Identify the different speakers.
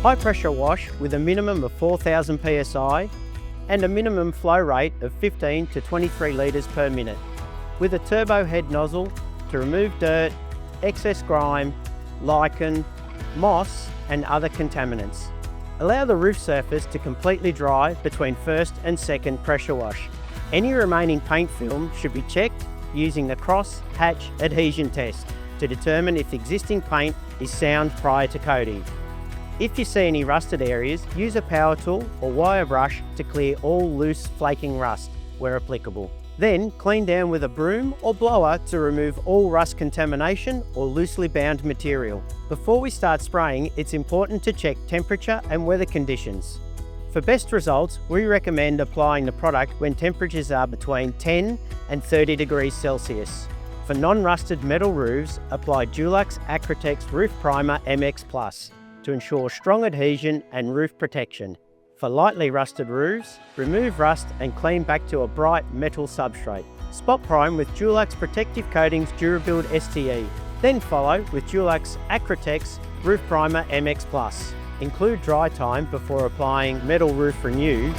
Speaker 1: High pressure wash with a minimum of 4,000 psi and a minimum flow rate of 15 to 23 litres per minute, with a turbo head nozzle to remove dirt, excess grime, lichen, moss and other contaminants. Allow the roof surface to completely dry between first and second pressure wash. Any remaining paint film should be checked using the cross-hatch adhesion test to determine if the existing paint is sound prior to coating. If you see any rusted areas, use a power tool or wire brush to clear all loose flaking rust where applicable. Then clean down with a broom or blower to remove all rust contamination or loosely bound material. Before we start spraying, it's important to check temperature and weather conditions. For best results, we recommend applying the product when temperatures are between 10 and 30 degrees Celsius. For non-rusted metal roofs, apply Dulux Acratex Roof Primer MX Plus to ensure strong adhesion and roof protection. For lightly rusted roofs, remove rust and clean back to a bright metal substrate. Spot prime with Dulux Protective Coatings DuraBuild STE. Then follow with Dulux Acratex Roof Primer MX Plus. Include dry time before applying Metal Roof Renew